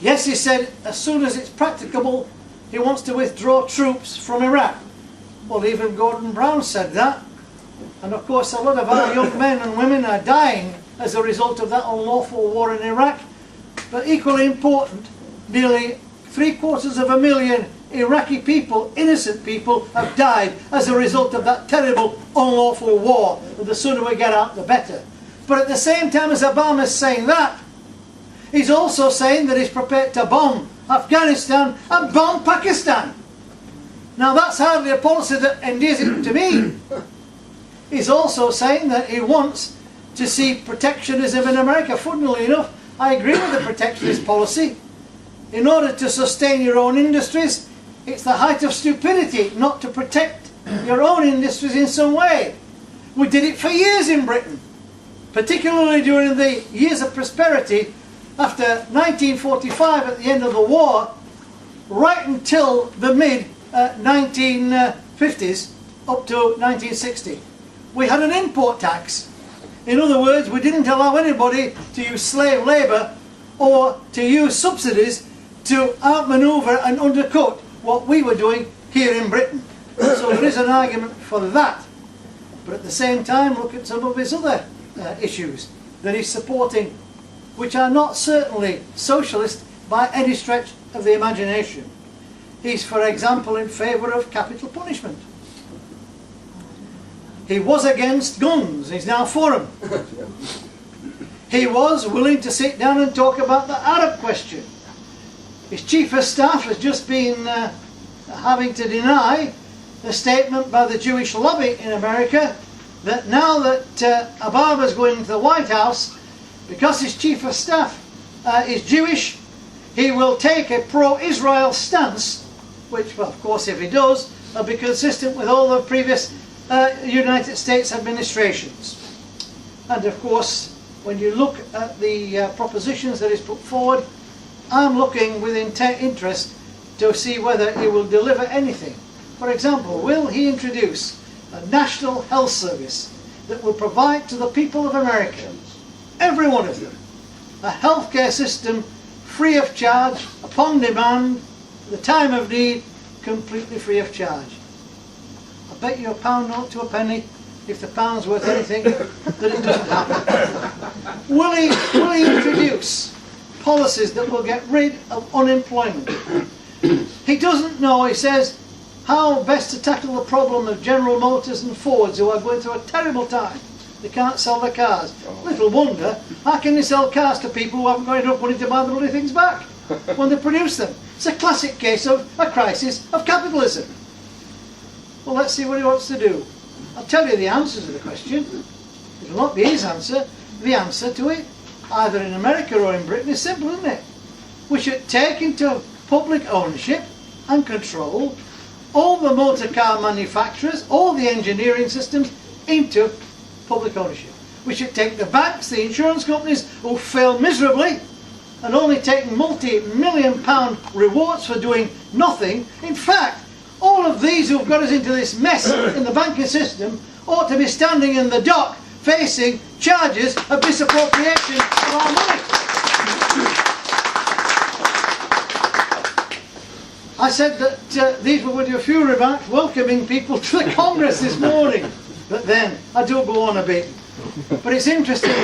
Yes, he said, as soon as it's practicable, he wants to withdraw troops from Iraq. Well, even Gordon Brown said that. And of course, a lot of our young men and women are dying as a result of that unlawful war in Iraq. But equally important, nearly 750,000 Iraqi people, innocent people, have died as a result of that terrible unlawful war. And the sooner we get out, the better. But at the same time as Obama's saying that, he's also saying that he's prepared to bomb Afghanistan and bomb Pakistan. Now that's hardly a policy that endears it to me. He's also saying that he wants to see protectionism in America. Funnily enough, I agree with the protectionist policy. In order to sustain your own industries, it's the height of stupidity not to protect your own industries in some way. We did it for years in Britain, particularly during the years of prosperity after 1945 at the end of the war, right until the mid-1950s up to 1960. We had an import tax. In other words, we didn't allow anybody to use slave labour or to use subsidies to outmaneuver and undercut what we were doing here in Britain. So there is an argument for that. But at the same time, look at some of his other issues that he's supporting, which are not certainly socialist by any stretch of the imagination. He's, for example, in favour of capital punishment. He was against guns, he's now for them. He was willing to sit down and talk about the Arab question. His chief of staff has just been having to deny the statement by the Jewish lobby in America that now that Obama's going into the White House, because his chief of staff is Jewish, he will take a pro-Israel stance, which, well, of course, if he does, will be consistent with all the previous United States administrations. And of course, when you look at the propositions that he's put forward, I'm looking with interest to see whether he will deliver anything. For example, will he introduce a national health service that will provide to the people of America, every one of them, a healthcare system free of charge, upon demand, at the time of need, completely free of charge? I bet you a pound note to a penny, if the pound's worth anything, that it doesn't happen. Will he introduce policies that will get rid of unemployment? He doesn't know, he says, how best to tackle the problem of General Motors and Fords, who are going through a terrible time. They can't sell their cars. Little wonder, how can they sell cars to people who haven't got enough money to buy the bloody things back when they produce them? It's a classic case of a crisis of capitalism. Well, let's see what he wants to do. I'll tell you the answer to the question. It will not be his answer. The answer to it, either in America or in Britain, is simple, isn't it? We should take into public ownership and control all the motor car manufacturers, all the engineering systems into public ownership. We should take the banks, the insurance companies who fail miserably and only taking multi-million-pound rewards for doing nothing. In fact, all of these who've got us into this mess in the banking system ought to be standing in the dock facing charges of misappropriation of our money. I said that these were going to be a few remarks welcoming people to the Congress this morning. But then, I do go on a bit. But it's interesting,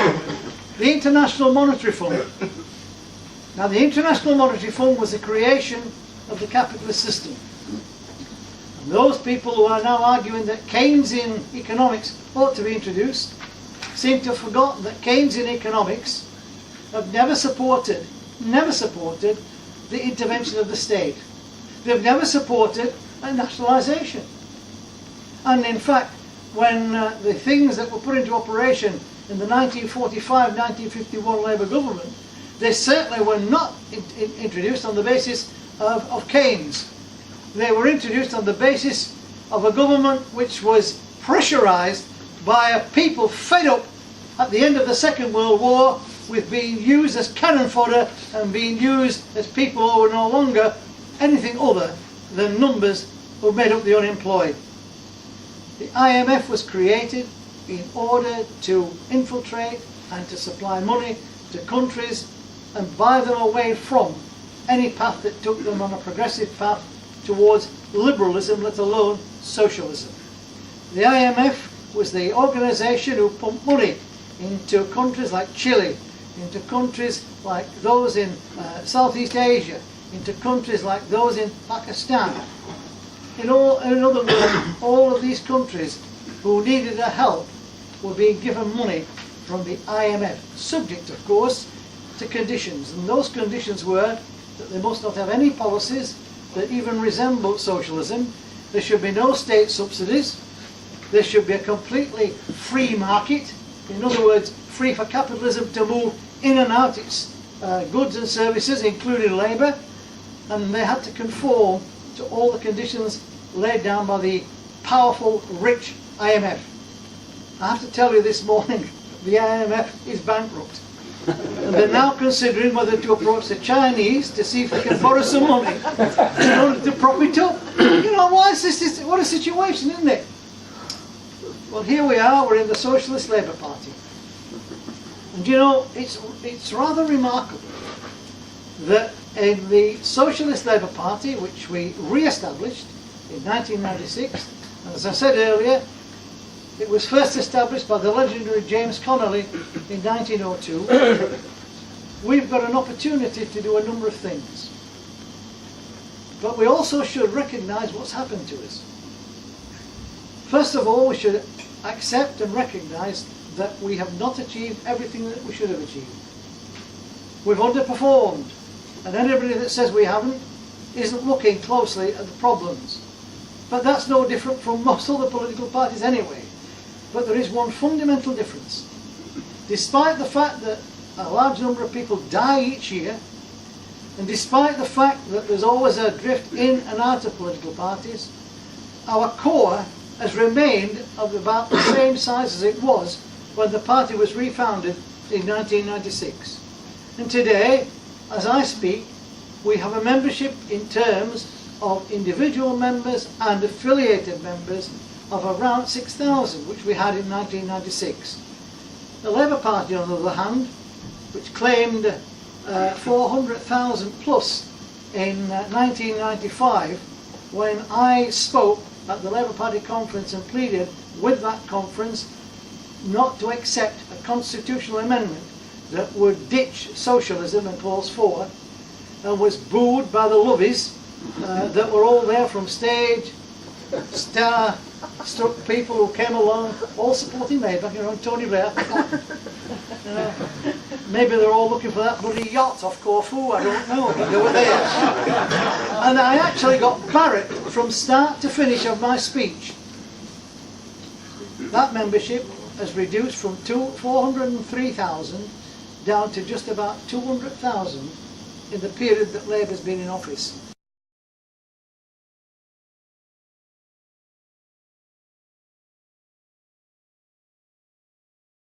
the International Monetary Fund. Now, the International Monetary Fund was the creation of the capitalist system. And those people who are now arguing that Keynesian economics ought to be introduced seem to have forgotten that Keynesian economics have never supported the intervention of the state. They've never supported a nationalisation. And in fact, when the things that were put into operation in the 1945-1951 Labour government, they certainly were not introduced on the basis of Keynes. They were introduced on the basis of a government which was pressurised by a people fed up at the end of the Second World War with being used as cannon fodder and being used as people who were no longer anything other than numbers who made up the unemployed. The IMF was created in order to infiltrate and to supply money to countries and buy them away from any path that took them on a progressive path towards liberalism, let alone socialism. The IMF was the organisation who pumped money into countries like Chile, into countries like those in Southeast Asia, into countries like those in Pakistan. In other words, all of these countries who needed our help were being given money from the IMF, subject, of course, to conditions. And those conditions were that they must not have any policies that even resemble socialism. There should be no state subsidies. There should be a completely free market. In other words, free for capitalism to move in and out its goods and services, including labour. And they had to conform to all the conditions laid down by the powerful, rich IMF. I have to tell you this morning, the IMF is bankrupt. And they're now considering whether to approach the Chinese to see if they can borrow some money in order to prop it up. You know, why is this what a situation, isn't it? Well, here we are, we're in the Socialist Labour Party. And you know, it's rather remarkable that in the Socialist Labour Party, which we re-established in 1996, and as I said earlier, it was first established by the legendary James Connolly in 1902. We've got an opportunity to do a number of things. But we also should recognise what's happened to us. First of all, we should accept and recognise that we have not achieved everything that we should have achieved. We've underperformed, and anybody that says we haven't isn't looking closely at the problems. But that's no different from most other political parties anyway. But there is one fundamental difference. Despite the fact that a large number of people die each year, and despite the fact that there's always a drift in and out of political parties, our core has remained of about the same size as it was when the party was refounded in 1996. And today, as I speak, we have a membership in terms of individual members and affiliated members of around 6,000, which we had in 1996. The Labour Party, on the other hand, which claimed 400,000 plus in 1995, when I spoke at the Labour Party conference and pleaded with that conference not to accept a constitutional amendment that would ditch socialism and clause 4, and was booed by the lovies that were all there from stage, star-struck people who came along, all supporting Labour, you know, Tony Blair. Maybe they're all looking for that bloody yacht off Corfu, I don't know, but they were there. And I actually got barracked from start to finish of my speech. That membership has reduced from 403,000 down to just about 200,000 in the period that Labour's been in office.